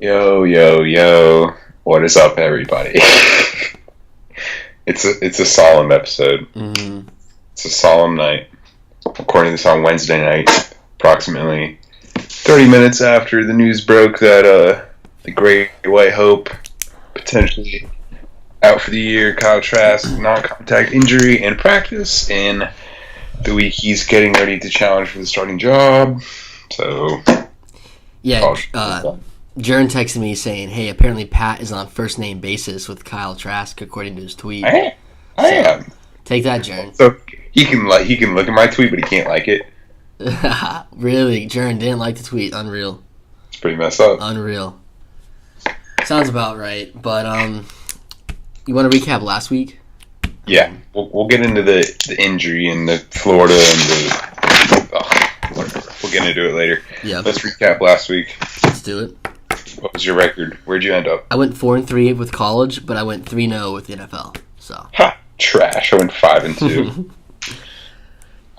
Yo, yo, yo. What is up, everybody? It's a solemn episode. Mm-hmm. It's a solemn night. Recording this on Wednesday night, approximately 30 minutes after the news broke that the Great White Hope potentially out for the year. Kyle Trask, non-contact injury in practice in the week he's getting ready to challenge for the starting job. So, Yeah, Jern texted me saying, "Hey, apparently Pat is on first name basis with Kyle Trask, according to his tweet." I am. Take that, Jern. So he can look at my tweet, but he can't like it. Really, Jern didn't like the tweet. Unreal. It's pretty messed up. Unreal. Sounds about right. But you want to recap last week? Yeah, we'll get into the injury and the Florida and the whatever. We'll get into it later. Yeah. Let's recap last week. Let's do it. What was your record? Where'd you end up? I went 4-3 with college, but I went 3-0 with the NFL. So. Ha! Trash. I went 5-2.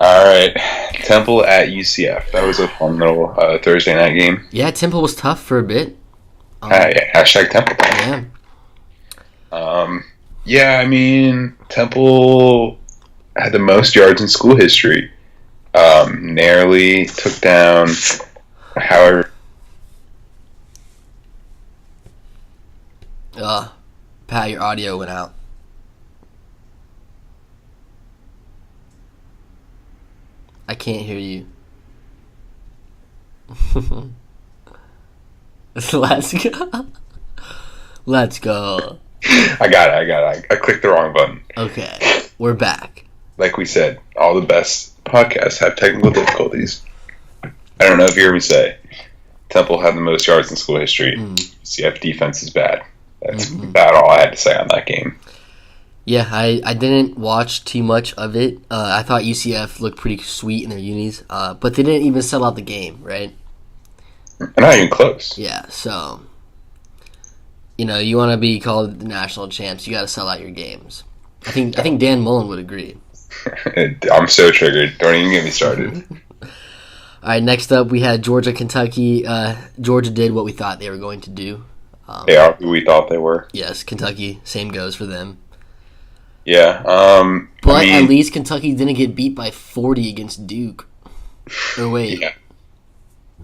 All right, Temple at UCF. That was a fun little Thursday night game. Yeah, Temple was tough for a bit. Yeah, hashtag Temple time. Yeah. Yeah, I mean, Temple had the most yards in school history. Narrowly took down, however. Pat, your audio went out. I can't hear you. Let's go. Let's go. I got it. I clicked the wrong button. Okay, we're back. Like we said, all the best podcasts have technical difficulties. I don't know if you heard me say, Temple had the most yards in school history. CF defense is bad. That's about all I had to say on that game. Yeah, I didn't watch too much of it. I thought UCF looked pretty sweet in their unis, but they didn't even sell out the game, right? They're not even close. Yeah, so, you want to be called the national champs, you got to sell out your games. I think Dan Mullen would agree. I'm so triggered. Don't even get me started. All right, next up we had Georgia, Kentucky. Georgia did what we thought they were going to do. They are who we thought they were. Yes, Kentucky, same goes for them. Yeah. But at least Kentucky didn't get beat by 40 against Duke. Or wait. Yeah.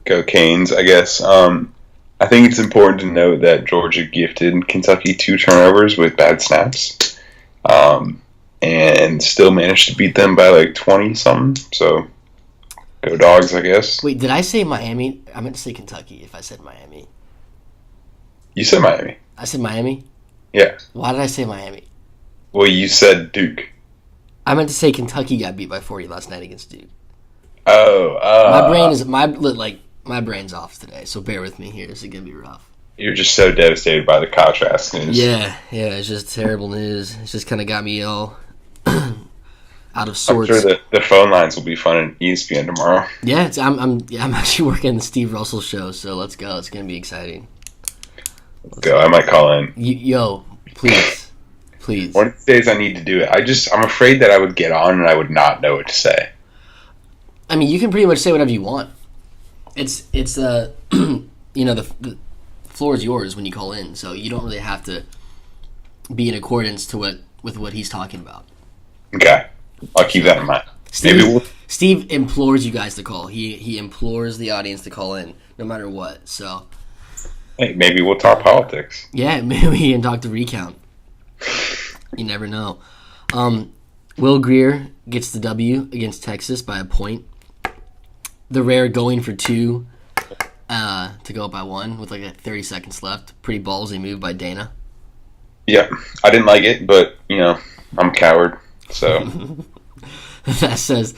Go Canes, I guess. I think it's important to note that Georgia gifted Kentucky 2 turnovers with bad snaps. And still managed to beat them by like 20-something. So, go Dogs, I guess. Wait, did I say Miami? I meant to say Kentucky if I said Miami. You said Miami. I said Miami? Yeah. Why did I say Miami? Well, you said Duke. I meant to say Kentucky got beat by 40 last night against Duke. Oh. My brain's off today, so bear with me here. This is gonna be rough. You're just so devastated by the Kyle Trask news. Yeah, it's just terrible news. It's just kind of got me all out of sorts. I'm sure the phone lines will be fun on ESPN tomorrow. Yeah, I'm actually working the Steve Russell show, so let's go. It's gonna be exciting. Let's go. I might call in. Yo, please. One of these days I need to do it. I'm afraid that I would get on and I would not know what to say. I mean, you can pretty much say whatever you want. It's the floor is yours when you call in, so you don't really have to be in accordance with what he's talking about. Okay, I'll keep that in mind. Steve implores you guys to call. He implores the audience to call in, no matter what. So, hey, maybe we'll talk politics. Yeah, maybe we can talk to recount. You never know. Will Grier gets the W against Texas by a point. The rare going for 2 to go up by 1 with like 30 seconds left. Pretty ballsy move by Dana. Yeah, I didn't like it, but, I'm a coward, so. That says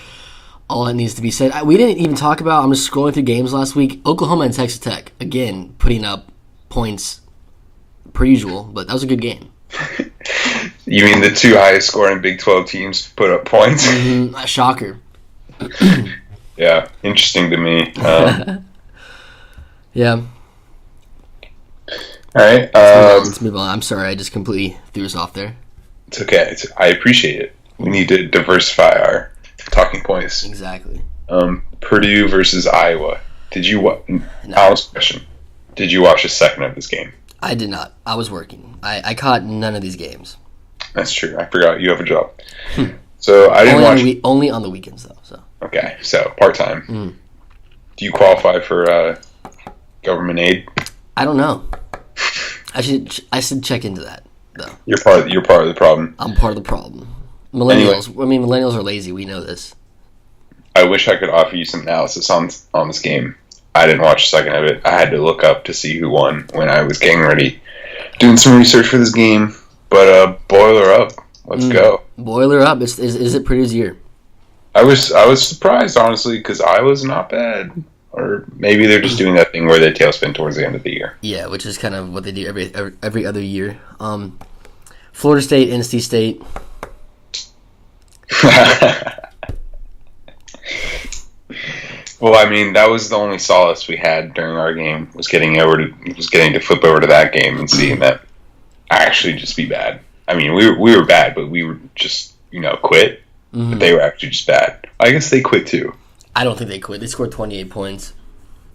all that needs to be said. We didn't even talk about, I'm just scrolling through games last week. Oklahoma and Texas Tech, again, putting up points per usual, but that was a good game. You mean the 2 highest scoring Big 12 teams put up points? Shocker. Yeah, interesting to me. Yeah. All right. Let's move on. I'm sorry, I just completely threw us off there. It's okay. I appreciate it. We need to diversify our talking points. Exactly. Purdue versus Iowa. Did you what? Alice question. Did you watch a second of this game? I did not. I was working. I caught none of these games. That's true. I forgot you have a job. So I didn't watch. Only on the weekends, though. So Okay, so part-time. Do you qualify for government aid? I don't know. I should check into that, though. You're part of the problem. I'm part of the problem. Millennials. Anyway, I mean, millennials are lazy. We know this. I wish I could offer you some analysis on this game. I didn't watch a second of it. I had to look up to see who won when I was getting ready, doing some research for this game. But boiler up. Let's go. Boiler up. Is it Purdue's year? I was surprised, honestly, because I was not bad. Or maybe they're just doing that thing where they tailspin towards the end of the year. Yeah, which is kind of what they do every other year. Florida State, NC State. Well, I mean, that was the only solace we had during our game was getting to flip over to that game and seeing that actually just be bad. I mean, we were bad, but we were just quit. But they were actually just bad. I guess they quit too. I don't think they quit. They scored 28 points.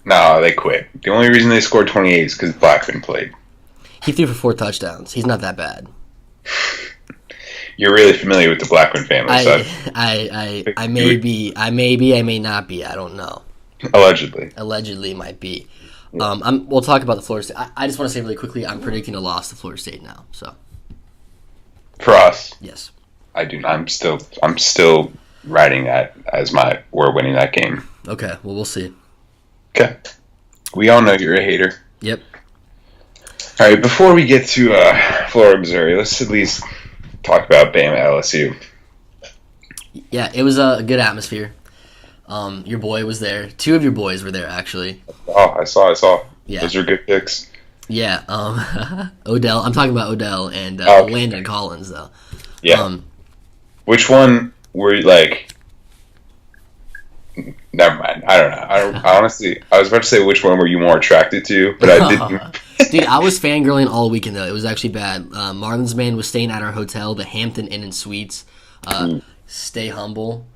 No, they quit. The only reason they scored 28 is because Blackman played. He threw for 4 touchdowns. He's not that bad. You're really familiar with the Blackman family, so I may be. I may not be. I don't know. Allegedly might be. We'll talk about the Florida State. I just want to say really quickly, I'm predicting a loss to Florida State now. So for us, yes, I do. I'm still writing that as we're winning that game. Okay, well, we'll see. Okay, we all know you're a hater. Yep. All right, before we get to Florida, Missouri, let's at least talk about Bama LSU. Yeah, it was a good atmosphere. Your boy was there. 2 of your boys were there, actually. Oh, I saw. Yeah. Those are good picks. Yeah, Odell. I'm talking about Odell and okay. Landon Collins, though. Yeah. Which one were you like? Never mind. I don't know. I honestly, I was about to say which one were you more attracted to, but I didn't. Dude, I was fangirling all weekend, though. It was actually bad. Marlins man was staying at our hotel, the Hampton Inn and Suites. Stay humble.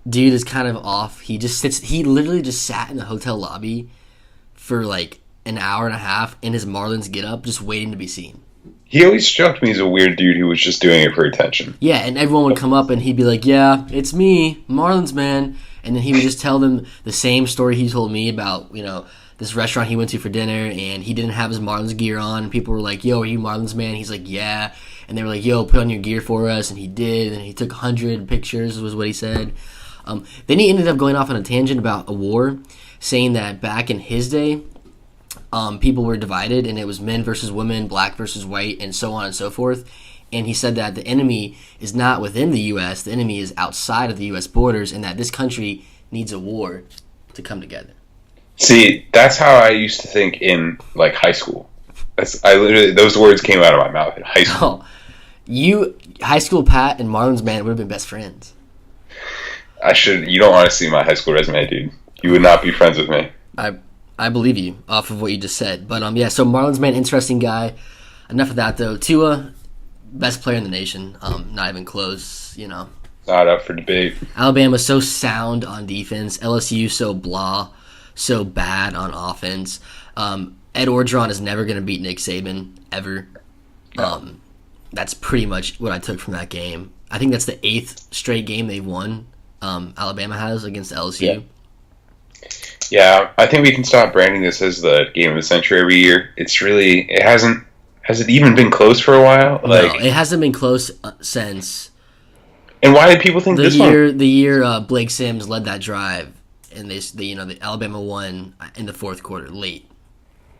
Dude is kind of off. He literally just sat in the hotel lobby for like an hour and a half in his Marlins get-up, just waiting to be seen. He always struck me as a weird dude who was just doing it for attention. Yeah, and everyone would come up and he'd be like, yeah, it's me, Marlins man. And then he would just tell them the same story he told me about, this restaurant he went to for dinner, and he didn't have his Marlins gear on. And people were like, yo, are you Marlins man? He's like, yeah. And they were like, yo, put on your gear for us. And he did, and he took 100 pictures, was what he said. Then he ended up going off on a tangent about a war, saying that back in his day, people were divided, and it was men versus women, black versus white, and so on and so forth. And he said that the enemy is not within the U.S., the enemy is outside of the U.S. borders, and that this country needs a war to come together. See, that's how I used to think in like high school. Those words came out of my mouth in high school. Oh, high school Pat and Marlins man would have been best friends. You don't want to see my high school resume, dude. You would not be friends with me. I believe you off of what you just said. But yeah, so Marlins man, interesting guy. Enough of that though. Tua, best player in the nation. Not even close, Not up for debate. Alabama so sound on defense. LSU so blah, so bad on offense. Ed Orgeron is never going to beat Nick Saban ever. No. That's pretty much what I took from that game. I think that's the 8th straight game they've won. Alabama has against LSU. Yeah, I think we can stop branding this as the game of the century every year. Has it even been close for a while? No, it hasn't been close since. And why did people think this one? The year Blake Sims led that drive, and the Alabama won in the 4th quarter late.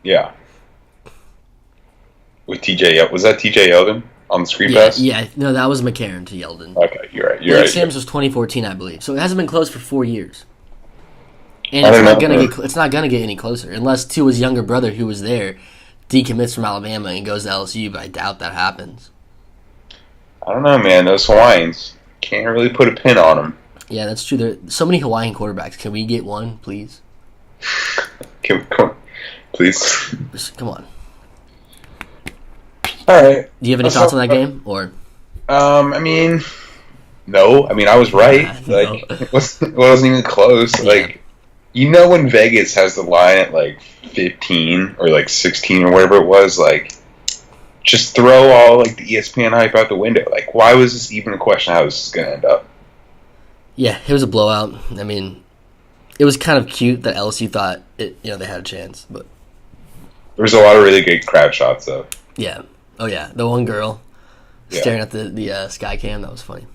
Yeah. With TJ, was that TJ Yeldon on the screen pass? Yeah, no, that was McCarron to Yeldon. Okay, you're right. Blake Sims was 2014, I believe. So it hasn't been close for 4 years. And it's not gonna get any closer unless Tua's younger brother, who was there, decommits from Alabama and goes to LSU. But I doubt that happens. I don't know, man. Those Hawaiians can't really put a pin on them. Yeah, that's true. There are so many Hawaiian quarterbacks. Can we get one, please? Come on, please. Come on. All right. Do you have any thoughts on that game, or? I mean, no. I mean, I was right. No. It wasn't even close. Yeah. you know when Vegas has the line at like 15 or like 16 or whatever it was, like just throw all like the ESPN hype out the window. Like, why was this even a question how this is going to end up? Yeah, it was a blowout. I mean, it was kind of cute that LSU thought they had a chance, but there was a lot of really good crowd shots though. Yeah. Oh yeah, the one girl staring at the sky cam, that was funny.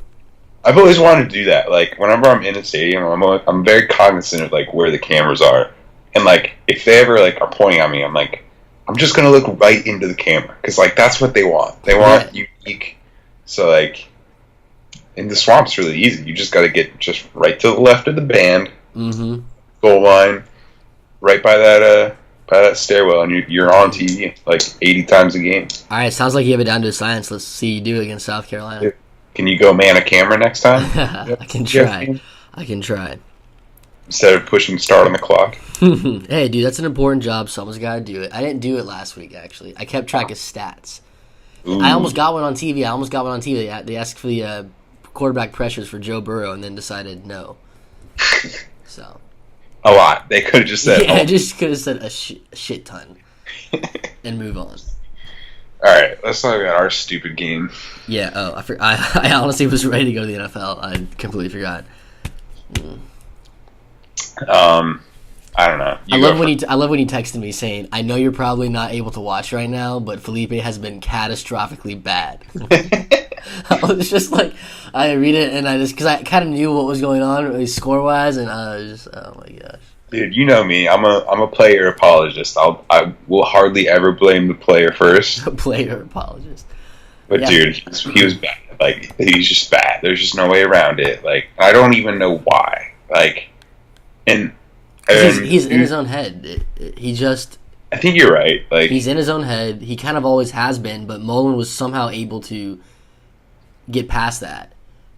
I've always wanted to do that. Like, whenever I'm in a stadium, I'm very cognizant of like where the cameras are, and like if they ever like are pointing at me, I'm like, I'm just gonna look right into the camera because like that's what they want. They want unique. So like, in the Swamp's really easy. You just got to get just right to the left of the band, goal line, right by that stairwell, and you're on TV like 80 times a game. All right, sounds like you have it down to a science. Let's see you do it against South Carolina. Can you go man a camera next time? I can try. I can try. Instead of pushing start on the clock. Hey, dude, that's an important job. Someone's got to do it. I didn't do it last week, actually. I kept track of stats. Ooh. I almost got one on TV. They asked for the quarterback pressures for Joe Burrow and then decided no. So. A lot. They could have just said. Yeah, just could have said a shit ton and move on. All right, let's talk about our stupid game. Yeah. Oh, I honestly was ready to go to the NFL. I completely forgot. I don't know. I love when he texted me saying, "I know you're probably not able to watch right now, but Felipe has been catastrophically bad." I was just like, I read it and because I kind of knew what was going on score wise, and I was just, oh my gosh. Dude, you know me. I'm a player apologist. I will hardly ever blame the player first. A player apologist. But yeah. Dude, he was bad. Like, he's just bad. There's just no way around it. Like, I don't even know why. Like, and he's in his own head. He just. I think you're right. Like, he's in his own head. He kind of always has been, but Mullen was somehow able to get past that.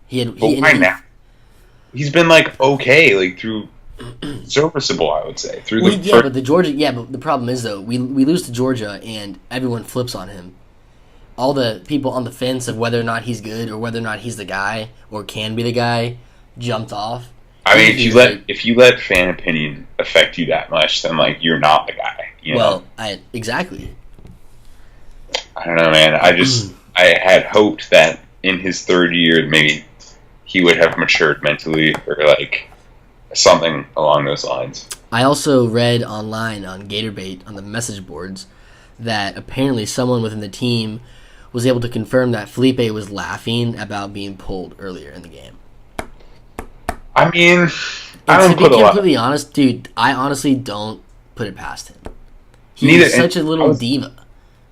Why now? He's been like okay, like through. Serviceable, I would say. But the problem is though, we lose to Georgia and everyone flips on him. All the people on the fence of whether or not he's good or whether or not he's the guy or can be the guy jumped off. I mean, if you let fan opinion affect you that much, then like you're not the guy. You know? Exactly. I don't know, man. I had hoped that in his third year maybe he would have matured mentally or like. Something along those lines. I also read online on Gatorbait on the message boards that apparently someone within the team was able to confirm that Felipe was laughing about being pulled earlier in the game. I mean, to be completely honest, dude, I honestly don't put it past him. He's such a little diva.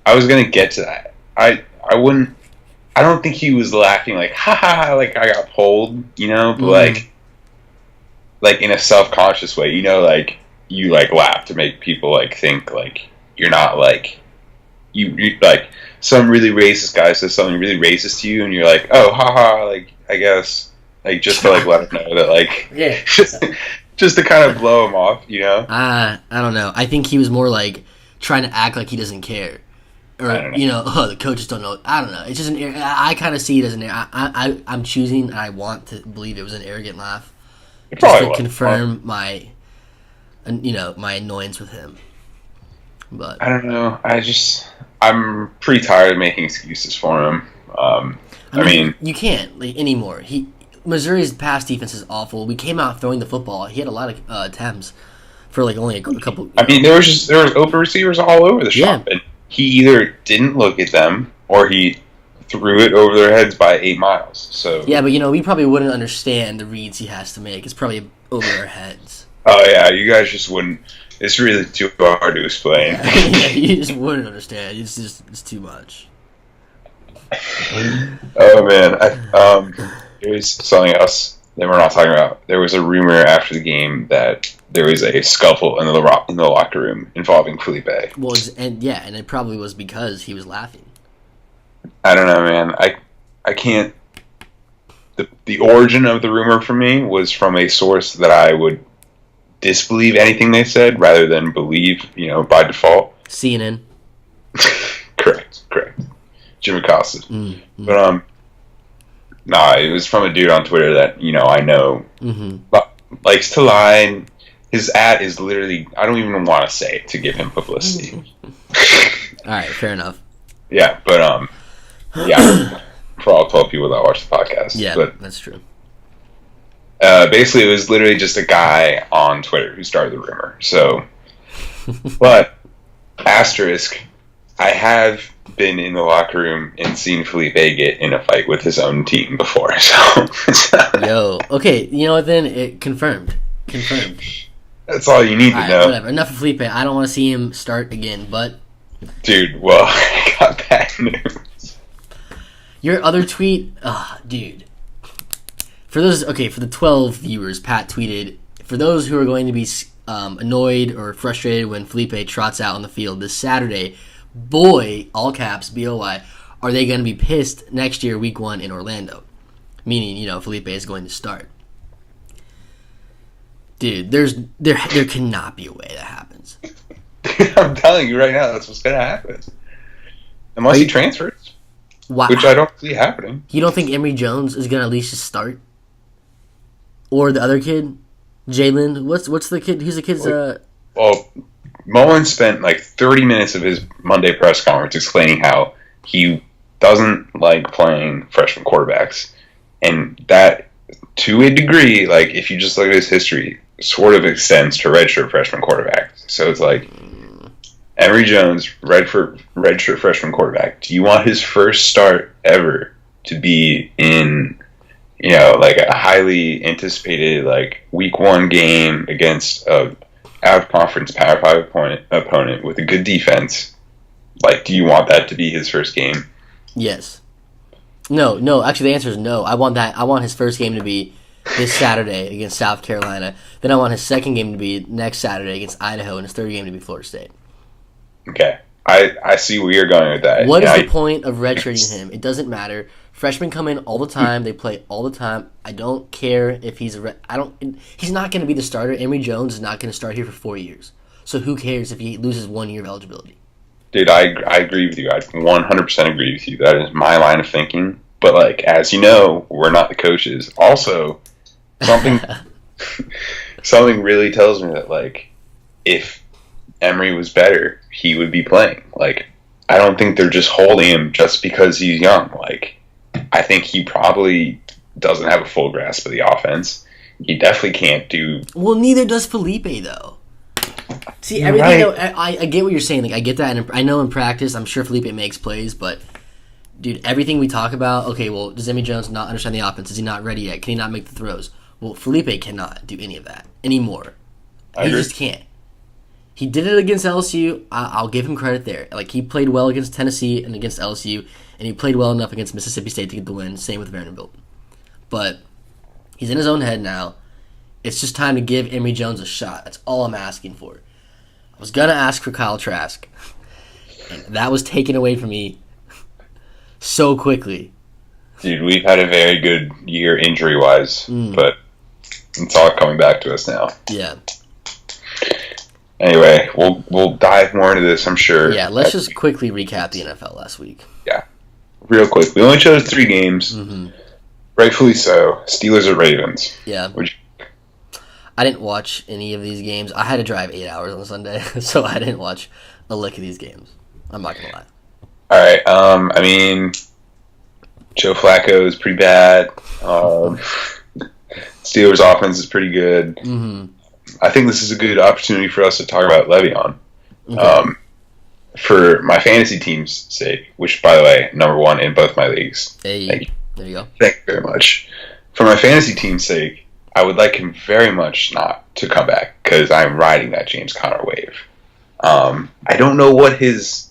I was gonna get to that. I wouldn't. I don't think he was laughing like ha ha like I got pulled, you know, but like in a self-conscious way, you know, like you like laugh to make people like think like you're not like you like some really racist guy says something really racist to you and you're like, oh haha, like I guess like just to like let him know that like just to kind of blow him off, you know. I don't know. I think he was more like trying to act like he doesn't care. Or the coaches don't know. I don't know. It's just I kind of see it as an I'm choosing and I want to believe it was an arrogant laugh. Just to confirm my annoyance with him. But I don't know. I'm pretty tired of making excuses for him. I mean, you can't anymore. Missouri's pass defense is awful. We came out throwing the football. He had a lot of attempts for like only a couple. I mean, there was open receivers all over the shop, and he either didn't look at them or he threw it over their heads by 8 miles. So yeah, but we probably wouldn't understand the reads he has to make. It's probably over our heads. Oh yeah, you guys just wouldn't. It's really too hard to explain. Yeah, you just wouldn't understand. It's too much. Oh man, there's something else that we're not talking about. There was a rumor after the game that there was a scuffle in the locker room involving Felipe. Well, and it probably was because he was laughing. I don't know, man. I can't. The origin of the rumor for me was from a source that I would disbelieve anything they said rather than believe, by default. CNN. Correct. Jim Acosta. Mm-hmm. But it was from a dude on Twitter that I know likes to lie. And his ad is literally, I don't even want to say it to give him publicity. All right, fair enough. Yeah, but yeah, for all 12 people that watch the podcast. Yeah, but that's true. basically, it was literally just a guy on Twitter who started the rumor. So, but asterisk, I have been in the locker room and seen Felipe get in a fight with his own team before. So, Yo, okay, you know what then? It confirmed. That's all you need to know. Whatever. Enough of Felipe. I don't want to see him start again, but... Dude, well, I got bad news. Your other tweet... dude. For the 12 viewers, Pat tweeted, for those who are going to be annoyed or frustrated when Felipe trots out on the field this Saturday, boy, all caps, B-O-Y, are they going to be pissed next year, week 1 in Orlando? Meaning, Felipe is going to start. Dude, there cannot be a way that happens. I'm telling you right now, that's what's going to happen. Unless he transfers. Wow. Which I don't see happening. You don't think Emory Jones is going to at least just start? Or the other kid? Jalen? What's the kid? Who's the kid's... Well, Mullen spent like 30 minutes of his Monday press conference explaining how he doesn't like playing freshman quarterbacks. And that, to a degree, like, if you just look at his history, sort of extends to redshirt freshman quarterbacks. So it's like, Emory Jones, redshirt freshman quarterback. Do you want his first start ever to be in, like a highly anticipated, like, week 1 game against a out-of-conference Power 5 opponent with a good defense? Like, do you want that to be his first game? Yes. No. Actually, the answer is no. I want his first game to be this Saturday against South Carolina. Then I want his second game to be next Saturday against Idaho, and his third game to be Florida State. Okay. I see where you're going with that. What is the point of redshirting him? It doesn't matter. Freshmen come in all the time. They play all the time. I don't care if he's he's not going to be the starter. Emory Jones is not going to start here for 4 years. So who cares if he loses 1 year of eligibility? Dude, I agree with you. I 100% agree with you. That is my line of thinking. But, like, as you know, we're not the coaches. Also, something really tells me that, like, if Emory was better, he would be playing. Like, I don't think they're just holding him just because he's young. Like, I think he probably doesn't have a full grasp of the offense. He definitely can't do... Well, neither does Felipe, though. See, You're everything. right. I get what you're saying. Like, I get that, and I know in practice, I'm sure Felipe makes plays, but... Dude, everything we talk about, okay, well, does Emory Jones not understand the offense? Is he not ready yet? Can he not make the throws? Well, Felipe cannot do any of that anymore. He just can't. He did it against LSU. I'll give him credit there. Like, he played well against Tennessee and against LSU, and he played well enough against Mississippi State to get the win. Same with Vanderbilt. But he's in his own head now. It's just time to give Emory Jones a shot. That's all I'm asking for. I was going to ask for Kyle Trask, and that was taken away from me so quickly. Dude, we've had a very good year injury-wise, but it's all coming back to us now. Yeah. Anyway, we'll dive more into this, I'm sure. Yeah, let's just quickly recap the NFL last week. Yeah. Real quick. We only chose 3 games. Mm-hmm. Rightfully so. Steelers or Ravens. Yeah. I didn't watch any of these games. I had to drive 8 hours on Sunday, so I didn't watch a lick of these games. I'm not going to lie. All right. I mean, Joe Flacco is pretty bad. Steelers' offense is pretty good. Mm-hmm. I think this is a good opportunity for us to talk about Le'Veon. Okay. For my fantasy team's sake, which, by the way, number 1 in both my leagues. Hey, Thank you. There you go. Thank you very much. For my fantasy team's sake, I would like him very much not to come back because I'm riding that James Conner wave. I don't know what his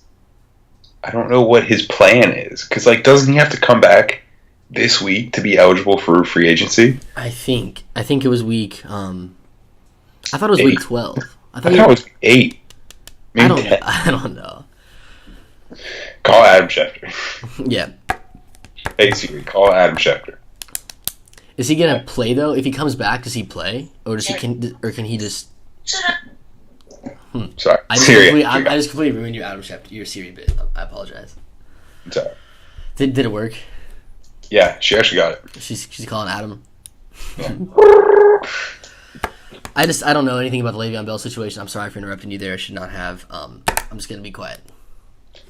plan is because, like, doesn't he have to come back this week to be eligible for free agency? I think it was week. I thought it was 8. week 12. I thought it was 8. Maybe 10. I don't know. Call Adam Schefter. Yeah. Hey Siri, call Adam Schefter. Is he gonna play though? If he comes back, does he play, or can he just? Sorry, I just completely ruined your Adam Schefter, your Siri bit. I apologize. Sorry. Did it work? Yeah, she actually got it. She's calling Adam. Yeah. I don't know anything about the Le'Veon Bell situation. I'm sorry for interrupting you there. I should not have. I'm just gonna be quiet.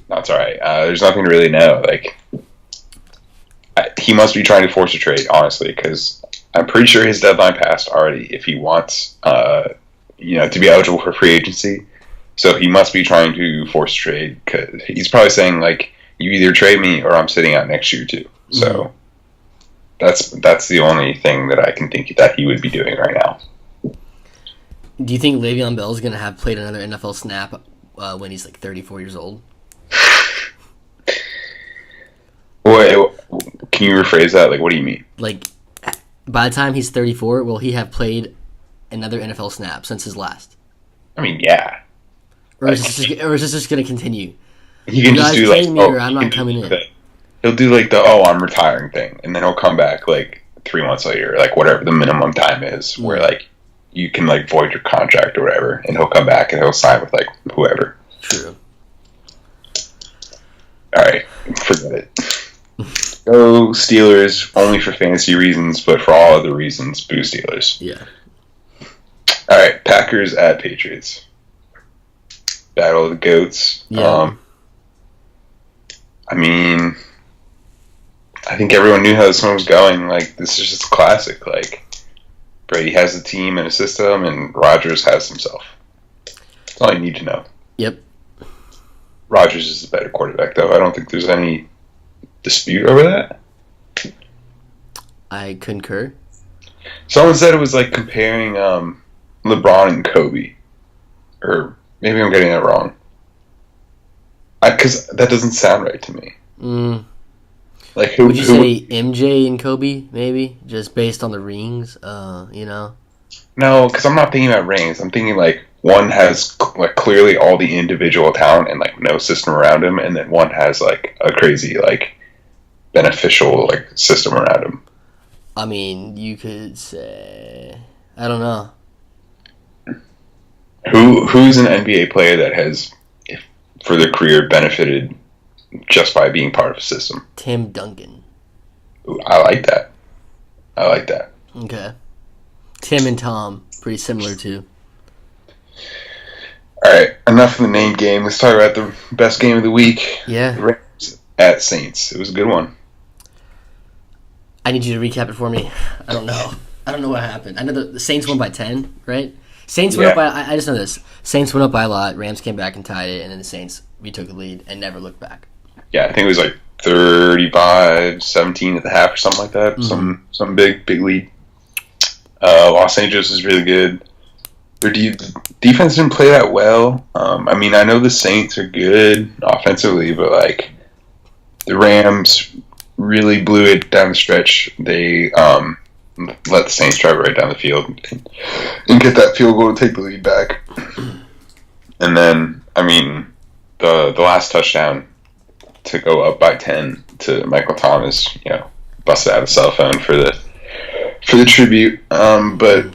That's all right. There's nothing to really know. Like, he must be trying to force a trade, honestly, because I'm pretty sure his deadline passed already. If he wants, to be eligible for free agency, so he must be trying to force a trade. Because he's probably saying like, you either trade me or I'm sitting out next year too. So that's the only thing that I can think that he would be doing right now. Do you think Le'Veon Bell is going to have played another NFL snap when he's like 34 years old? Wait, can you rephrase that? Like, what do you mean? Like, by the time he's 34, will he have played another NFL snap since his last? I mean, yeah. Or is this just going to continue? He can just do like, I'm not coming in. He'll do like the I'm retiring thing, and then he'll come back like 3 months later, like whatever the minimum time is, where like you can like void your contract or whatever, and he'll come back and he'll sign with like whoever. True. All right, forget it. Go Steelers, only for fantasy reasons, but for all other reasons, boo Steelers. Yeah. All right, Packers at Patriots. Battle of the Goats. Yeah. I mean, I think everyone knew how this one was going. Like, this is just a classic. Like, Brady has a team and a system, and Rodgers has himself. That's all you need to know. Yep. Rodgers is the better quarterback, though. I don't think there's any dispute over that. I concur. Someone said it was like comparing LeBron and Kobe. Or maybe I'm getting that wrong. Because that doesn't sound right to me. Like, who would you say MJ and Kobe, maybe? Just based on the rings, No, because I'm not thinking about rings. I'm thinking, like, one has, like, clearly all the individual talent and, like, no system around him, and then one has, like, a crazy, like, beneficial, like, system around him. I mean, you could say... I don't know. Who's an NBA player that has, for their career, benefited just by being part of a system? Tim Duncan. Ooh, I like that. Okay. Tim and Tom, pretty similar too. Alright, enough of the name game. Let's talk about the best game of the week. Yeah. Rams at Saints. It was a good one. I need you to recap it for me. I don't know what happened. I know the Saints won by 10, right? Saints went up by... I just know this. Saints went up by a lot. Rams came back and tied it, and then the Saints retook the lead and never looked back. Yeah, I think it was like 35-17 at the half or something like that. Mm-hmm. Some big lead. Los Angeles is really good. Their defense didn't play that well. I mean, I know the Saints are good offensively, but like the Rams really blew it down the stretch. They let the Saints drive right down the field and get that field goal to take the lead back. And then, I mean, the last touchdown to go up by 10 to Michael Thomas, busted out a cell phone for the tribute. But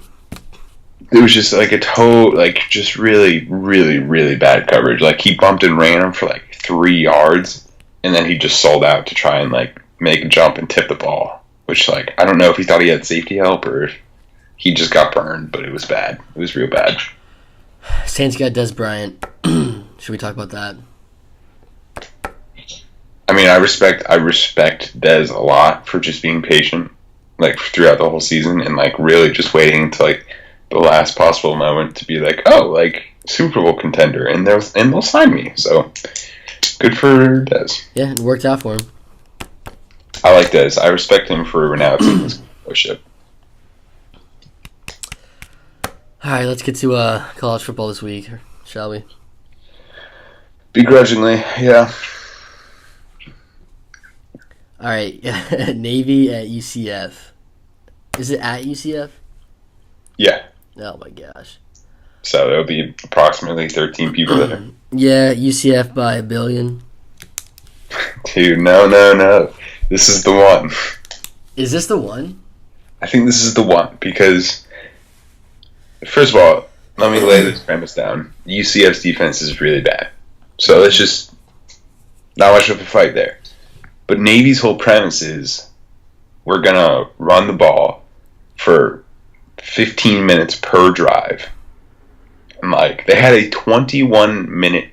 it was just like just really, really, really bad coverage. Like, he bumped and ran him for like 3 yards, and then he just sold out to try and like make a jump and tip the ball. Which, like, I don't know if he thought he had safety help or if he just got burned, but it was bad. It was real bad. Saints got Des Bryant. Should we talk about that? I mean, I respect Des a lot for just being patient, like, throughout the whole season and, like, really just waiting until, like, the last possible moment to be like, oh, like, Super Bowl contender, and they'll sign me. So, good for Des. Yeah, it worked out for him. I like Des. I respect him for renouncing his leadership. All right, let's get to college football this week, shall we? Begrudgingly, yeah. All right, Navy at UCF. Is it at UCF? Yeah. Oh my gosh. So there'll be approximately 13 people there. Yeah, UCF by 1 billion. Dude, no. This is the one. Is this the one? I think this is the one because, first of all, let me lay this premise down. UCF's defense is really bad. So let's just, not much of a fight there. But Navy's whole premise is we're going to run the ball for 15 minutes per drive. And like they had a 21-minute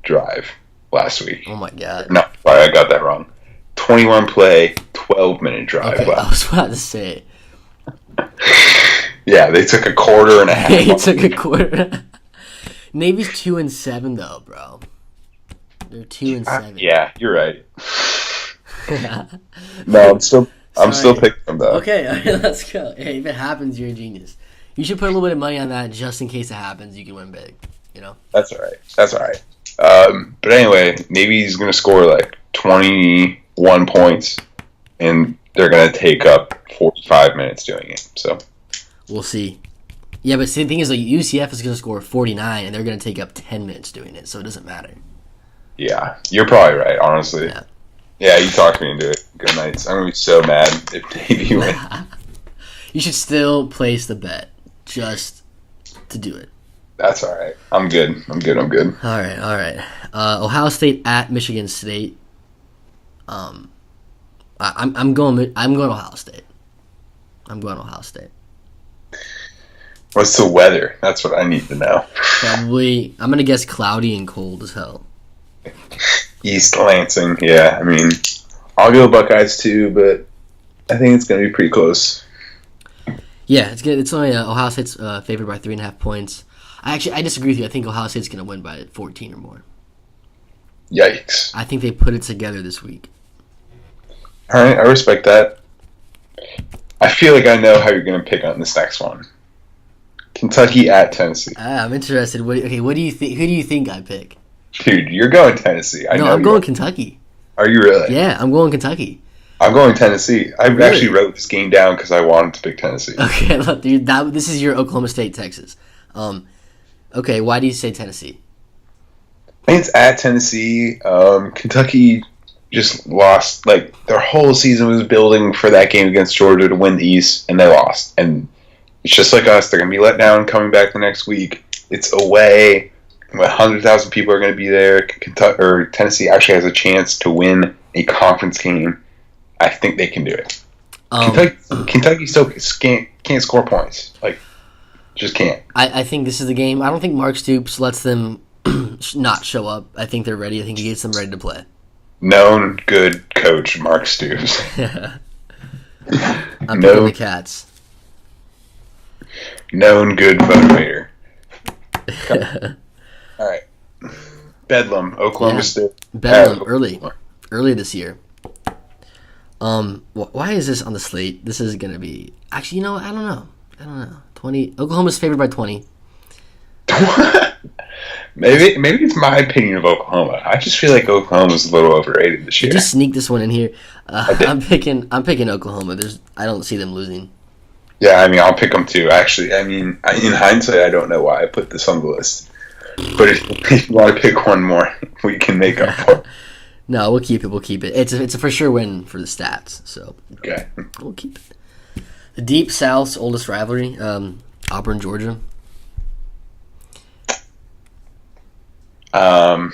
drive last week. Oh my god. No, sorry, I got that wrong. 21 play, 12-minute drive. Okay, I was about to say. Yeah, they took a quarter and a half. They took a quarter. Navy's 2-7 though, bro. They're 2-7. Yeah, you're right. No, I'm still picking them though. Okay, let's go. Hey, if it happens, you're a genius. You should put a little bit of money on that just in case it happens. You can win big. You know. That's all right. But anyway, Navy's gonna score like 21 points, and they're gonna take up 45 minutes doing it. So we'll see. Yeah, but see, the thing is, like UCF is gonna score 49, and they're gonna take up 10 minutes doing it, so it doesn't matter. Yeah, you're probably right. Honestly. Yeah, you talked me into it. Good nights. I'm gonna be so mad if Navy wins. You should still place the bet just to do it. That's all right. I'm good. All right. Ohio State at Michigan State. I'm going Ohio State. What's the weather? That's what I need to know. Probably, I'm gonna guess cloudy and cold as hell. East Lansing. Yeah, I mean, I'll go Buckeyes too, but I think it's gonna be pretty close. Yeah, it's good. It's only Ohio State's favored by 3.5 points. I disagree with you. I think Ohio State's gonna win by 14 or more. Yikes! I think they put it together this week. All right, I respect that. I feel like I know how you're gonna pick on this next one. Kentucky at Tennessee. I'm interested. What do you think? Who do you think I pick? Dude, you're going Tennessee. I'm going Kentucky. Are you really? Yeah, I'm going Kentucky. I'm going Tennessee. I actually wrote this game down because I wanted to pick Tennessee. Okay, look, dude, this is your Oklahoma State, Texas. Okay, why do you say Tennessee? I think it's at Tennessee. Kentucky just lost. Like, their whole season was building for that game against Georgia to win the East, and they lost. And it's just like us. They're going to be let down coming back the next week. It's away. 100,000 people are going to be there. Tennessee actually has a chance to win a conference game. I think they can do it. Kentucky still can't score points. Like, just can't. I think this is the game. I don't think Mark Stoops lets them not show up. I think they're ready. I think he gets them ready to play. Known good coach, Mark Stoops. I'm picking the Cats. Known good motivator. All right. Bedlam, Oklahoma State. Bedlam early this year. Why is this on the slate? This is gonna be actually. You know what? I don't know. 20. Oklahoma's favored by 20. Maybe it's my opinion of Oklahoma. I just feel like Oklahoma's a little overrated this year. Just sneak this one in here. I'm picking Oklahoma. I don't see them losing. Yeah, I mean, I'll pick them too. Actually, I mean, in hindsight, I don't know why I put this on the list. But if you want to pick one more, we can make up for it. No, we'll keep it. It's a for sure win for the stats. So okay, we'll keep it. The Deep South's oldest rivalry, Auburn, Georgia. Auburn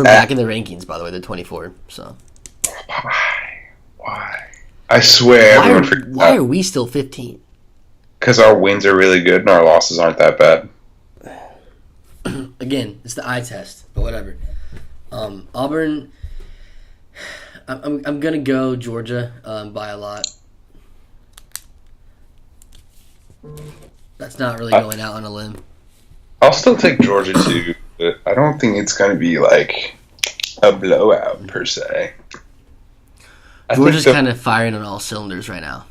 back in the rankings, by the way. They're 24. So why? I swear. Why are we still 15? Because our wins are really good and our losses aren't that bad. Again, it's the eye test, but whatever. Auburn. I'm gonna go Georgia by a lot. That's not really going out on a limb. I'll still take Georgia too, but I don't think it's gonna be like a blowout per se. Georgia's kind of firing on all cylinders right now.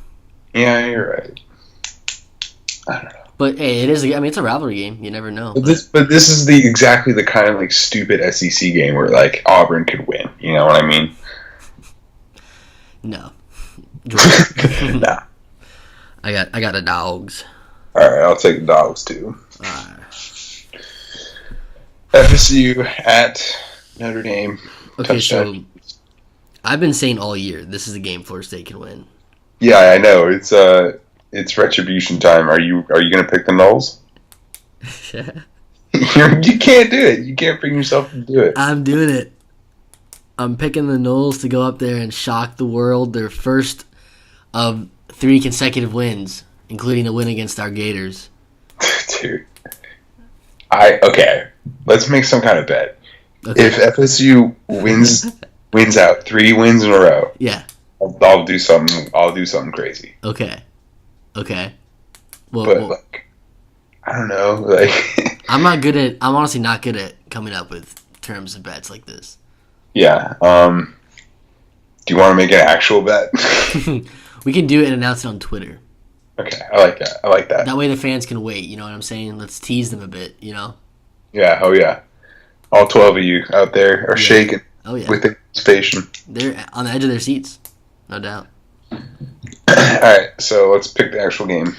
Yeah, you're right. I don't know. But hey, it is. I mean, it's a rivalry game. You never know. But this is exactly the kind of like stupid SEC game where like Auburn could win. You know what I mean? No. Nah. I got the Dogs. All right, I'll take the Dogs too. All right. FSU at Notre Dame. Okay, touchdown. so I've been saying all year this is a game Florida State can win. Yeah, I know. It's retribution time. Are you going to pick the Noles? You can't do it. You can't bring yourself to do it. I'm doing it. I'm picking the Noles to go up there and shock the world. Their first of 3 consecutive wins, including a win against our Gators. Dude. Okay. Let's make some kind of bet. Okay. If FSU wins out 3 wins in a row, Yeah. I'll do something. I'll do something crazy. Okay. Well, But well, like, I don't know. Like, I'm honestly not good at coming up with terms of bets like this. yeah. Do you want to make an actual bet? We can do it and announce it on Twitter. Okay, I like that. I like that. That way the fans can wait. You know what I'm saying? Let's tease them a bit. You know? Yeah. Oh yeah. All 12 of you out there are shaking Oh yeah. with anticipation. They're on the edge of their seats, no doubt. All right. So let's pick the actual game.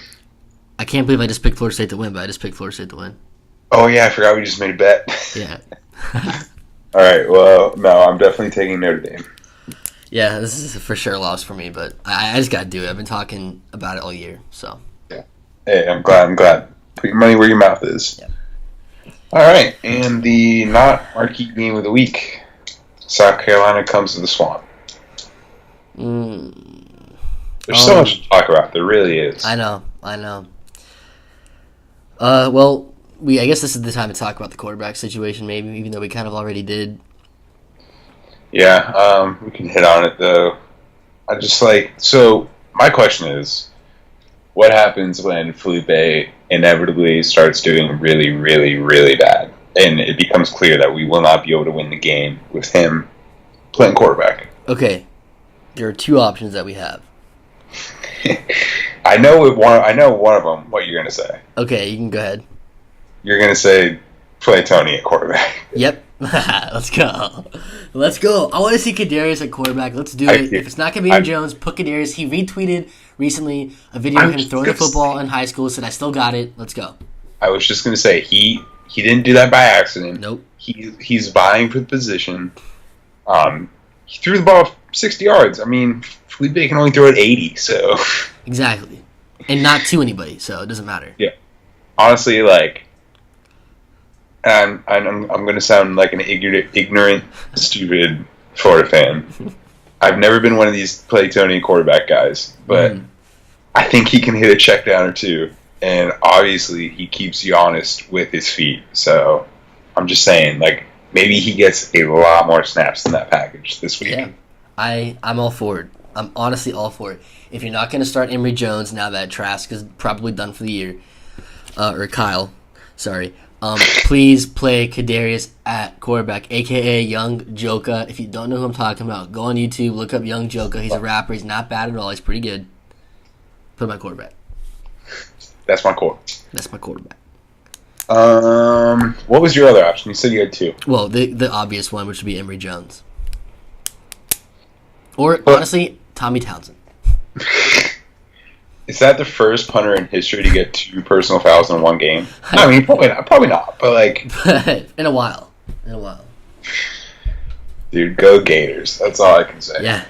I can't believe I just picked Florida State to win, but I just picked Florida State to win. Oh yeah, I forgot we just made a bet. Yeah. All right. Well, no, I'm definitely taking Notre Dame. Yeah, this is for sure a loss for me, but I just got to do it. I've been talking about it all year, so. Hey, I'm glad. Put your money where your mouth is. Yep. All right, and the not marquee game of the week, South Carolina comes to the Swamp. There's so much to talk about. There really is. I know. Well, I guess this is the time to talk about the quarterback situation, maybe, even though we kind of already did. Yeah, we can hit on it though. So my question is, what happens when Felipe inevitably starts doing really, really, really bad, and it becomes clear that we will not be able to win the game with him playing quarterback? Okay, there are 2 options that we have. I know one of them. What you're gonna say? Okay, you can go ahead. You're gonna say play Tony at quarterback. Yep. Let's go. I want to see Kadarius at quarterback. Let's do it. If it's not going to be Aaron Jones, put Kadarius. He retweeted recently a video of him throwing the football in high school. Said, I still got it. Let's go. I was just going to say, he didn't do that by accident. Nope. He's vying for the position. He threw the ball 60 yards. I mean, Felipe can only throw it 80, so. Exactly. And not to anybody, so it doesn't matter. Yeah. Honestly, like, I'm going to sound like an ignorant, stupid Florida fan. I've never been one of these play Tony quarterback guys, but I think he can hit a check down or 2, and obviously he keeps you honest with his feet. So I'm just saying, like, maybe he gets a lot more snaps than that package this week. Yeah, I'm all for it. I'm honestly all for it. If you're not going to start Emory Jones now that Trask is probably done for the year, or Kyle, sorry. Please play Kadarius at quarterback, a.k.a. Young Joka. If you don't know who I'm talking about, go on YouTube, look up Young Joka. He's a rapper. He's not bad at all. He's pretty good. Put him at quarterback. That's my core. That's my quarterback. What was your other option? You said you had 2. Well, the obvious one, which would be Emory Jones. Or, honestly, Tommy Townsend. Is that the first punter in history to get 2 personal fouls in one game? I mean, probably not, but like, in a while. Dude, go Gators. That's all I can say. Yeah.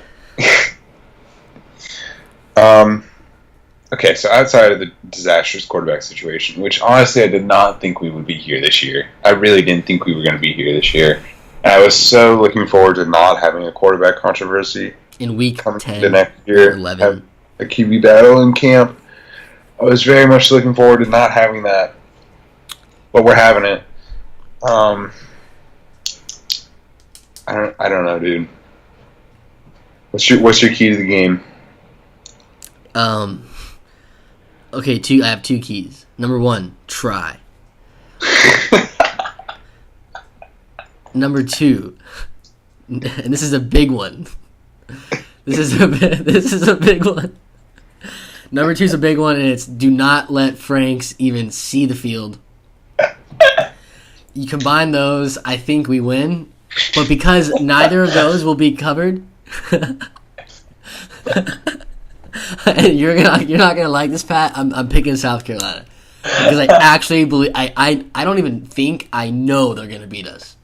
Okay, so outside of the disastrous quarterback situation, which honestly I did not think we would be here this year. I really didn't think we were going to be here this year. And I was so looking forward to not having a quarterback controversy In week coming 10 the next year. 11. A QB battle in camp. I was very much looking forward to not having that, but we're having it. I don't know, dude. What's your key to the game? Okay, I have 2 keys. Number 1, try. Number 2, and this is a big one. This is a big one. Number 2 is a big one, and it's do not let Franks even see the field. You combine those, I think we win. But because neither of those will be covered, and you're not gonna like this, Pat. I'm picking South Carolina because I actually believe I don't even think I know they're gonna beat us.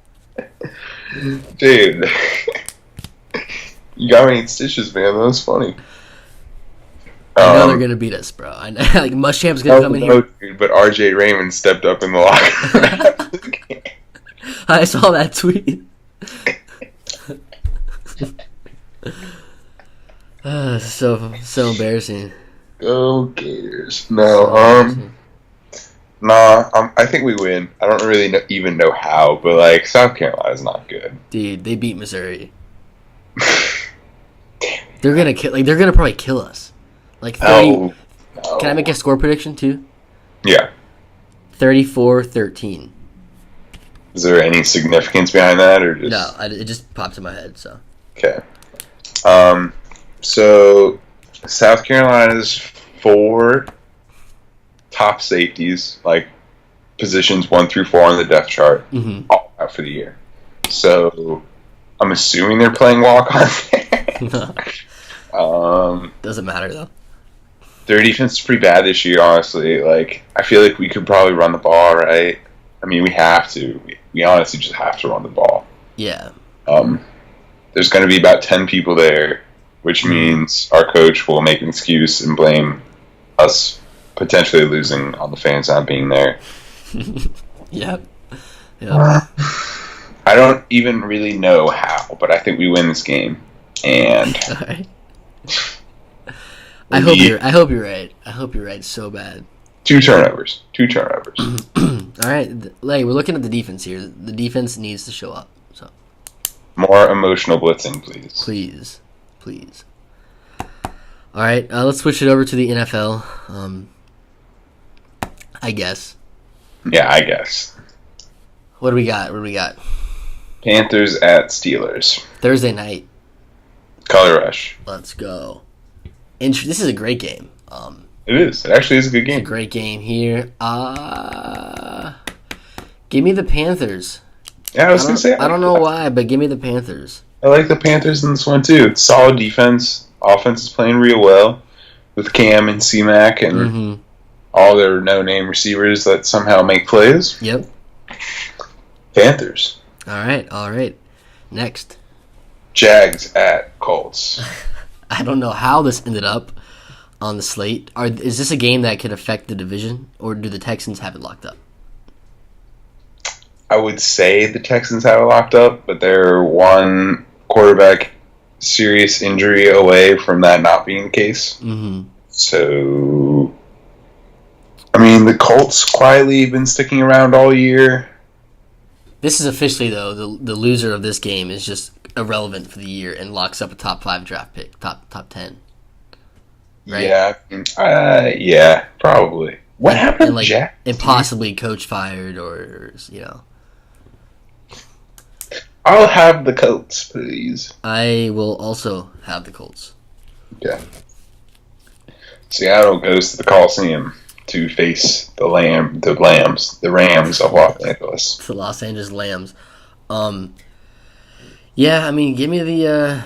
Dude, you got me in stitches, man. That was funny. I know they're gonna beat us, bro. I know, like Muschamp's gonna come in here. Dude, but RJ Raymond stepped up in the locker room. I saw that tweet. So embarrassing. Go Gators. No, nah. I think we win. I don't really even know how, but like South Carolina's not good. Dude, they beat Missouri. They're gonna kill. Like they're gonna probably kill us. Like 30. No. Can I make a score prediction too? Yeah. 34-13. Is there any significance behind that, or just No, it just popped in my head. So okay? So South Carolina's 4 top safeties, like positions 1 through 4 on the depth chart, all out for the year. So I'm assuming they're playing walk on there. Doesn't matter though. Their defense is pretty bad this year, honestly. Like I feel like we could probably run the ball, right? I mean, we have to. We honestly just have to run the ball. Yeah. There's going to be about 10 people there, which means our coach will make an excuse and blame us potentially losing on the fans not being there. Yep. I don't even really know how, but I think we win this game. And All right. I hope you're right. I hope you're right so bad. 2 turnovers. All right, we're looking at the defense here. The defense needs to show up. So more emotional blitzing, please. Please. All right, let's switch it over to the NFL. I guess. Yeah, I guess. What do we got? Panthers at Steelers. Thursday night. Color Rush. Let's go. This is a great game. It is. It actually is a good game. It's a great game here. Give me the Panthers. Yeah, I was going to say. I don't know why, but give me the Panthers. I like the Panthers in this one, too. It's solid defense. Offense is playing real well with Cam and C-Mac and all their no-name receivers that somehow make plays. Yep. Panthers. All right. Next. Jags at Colts. I don't know how this ended up on the slate. Is this a game that could affect the division, or do the Texans have it locked up? I would say the Texans have it locked up, but they're one quarterback serious injury away from that not being the case. So, I mean, the Colts quietly been sticking around all year. This is officially, though, the loser of this game is just irrelevant for the year and locks up a top 5 draft pick, top 10. Right? Yeah, yeah, probably. What happened to Jack? And possibly coach fired or. I'll have the Colts, please. I will also have the Colts. Okay. Seattle goes to the Coliseum to face the Rams of Los Angeles. The Los Angeles Lambs. Yeah, I mean, give me the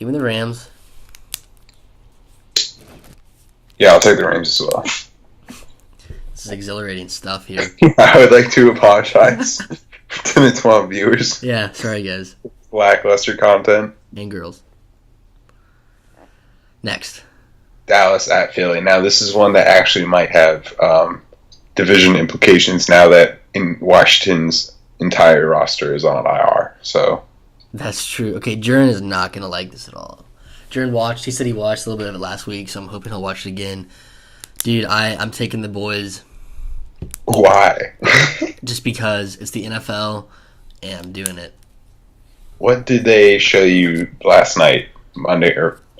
Rams. Yeah, I'll take the Rams as well. This is exhilarating stuff here. I would like to apologize to the 12 viewers. Yeah, sorry guys. Lackluster content. And girls. Next. Dallas at Philly. Now, this is one that actually might have division implications now that in Washington's entire roster is on IR. So that's true. Okay, Jern is not going to like this at all. Jern watched. He said he watched a little bit of it last week, so I'm hoping he'll watch it again. Dude, I'm taking the boys. Why? Just because it's the NFL, and I'm doing it. What did they show you last night, Monday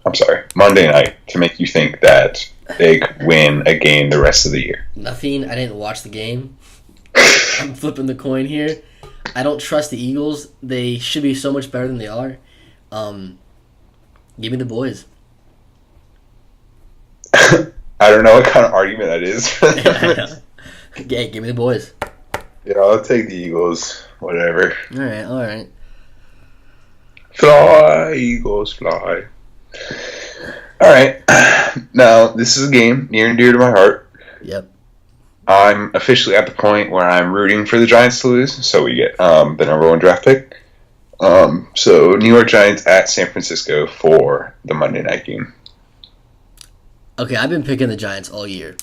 night, to make you think that they could win a game the rest of the year? Nothing. I didn't watch the game. I'm flipping the coin here. I don't trust the Eagles. They should be so much better than they are. Give me the boys. I don't know what kind of argument that is. Yeah, give me the boys. Yeah, I'll take the Eagles. Whatever. All right. Fly, Eagles, fly. All right. Now, this is a game near and dear to my heart. Yep. I'm officially at the point where I'm rooting for the Giants to lose, so we get the number 1 draft pick. So, New York Giants at San Francisco for the Monday night game. Okay, I've been picking the Giants all year.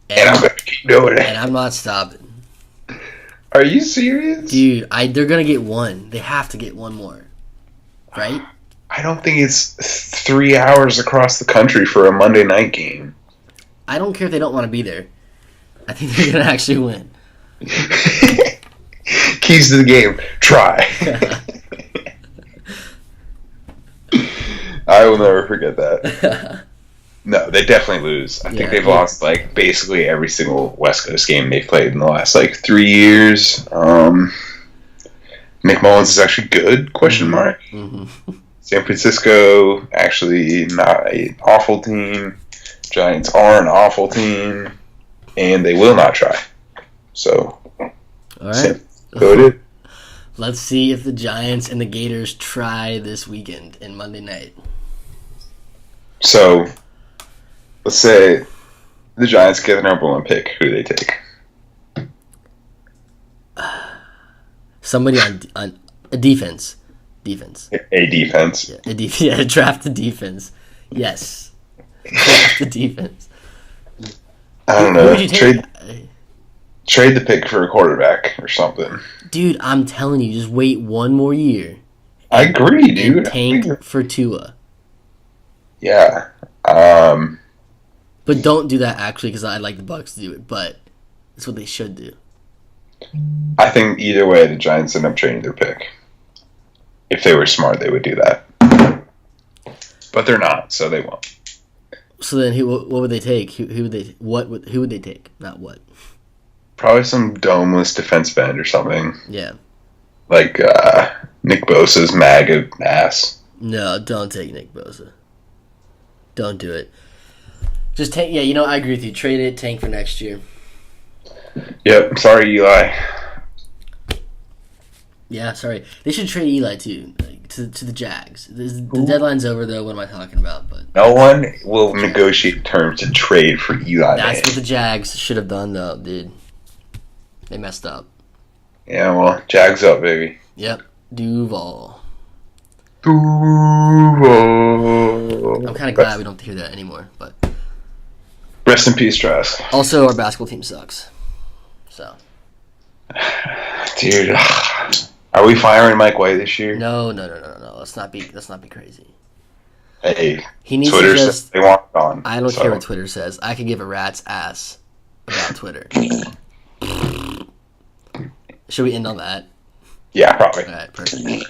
And I'm going to keep doing it. And I'm not stopping. Are you serious? Dude, they're going to get one. They have to get one more. Right? I don't think it's 3 hours across the country for a Monday night game. I don't care if they don't want to be there. I think they're going to actually win. Keys to the game. Try. I will never forget that. No, they definitely lose. I think they've lost like basically every single West Coast game they've played in the last like 3 years. Nick Mullins is actually good? Question mark. Mm-hmm. San Francisco actually not an awful team. Giants are an awful team, and they will not try. So, all right, go it. Let's see if the Giants and the Gators try this weekend in Monday night. So, let's say the Giants get the number one pick. Who do they take? Somebody on a defense. A defense. Yeah, draft the defense. Yes. Draft the defense. I don't know. Trade the pick for a quarterback or something. Dude, I'm telling you, just wait one more year. I agree, dude. And tank for Tua. Yeah. But don't do that, actually, because I'd like the Bucs to do it. But that's what they should do. I think either way, the Giants end up trading their pick. If they were smart, they would do that. But they're not, so they won't. So then, what would they take? Who would they take? Not what. Probably some domeless defense end or something. Yeah. Like Nick Bosa's MAGA ass. No, don't take Nick Bosa. Don't do it. Just tank. Yeah, you know, I agree with you. Trade it, tank for next year. Yep. Sorry, Eli. Yeah, sorry. They should trade Eli too, to the Jags. The deadline's over though. What am I talking about? But no one will negotiate terms to trade for Eli. That's what the Jags should have done though, dude. They messed up. Yeah, well, Jags up, baby. Yep, Duval. Duval. I'm kind of glad we don't hear that anymore. But rest in peace, Trask. Also, our basketball team sucks. So, dude. Are we firing Mike White this year? No. Let's not be crazy. Hey, he needs Twitter to just. Says they want it on. I don't care what Twitter says. I could give a rat's ass about Twitter. Should we end on that? Yeah, probably. All right, perfect.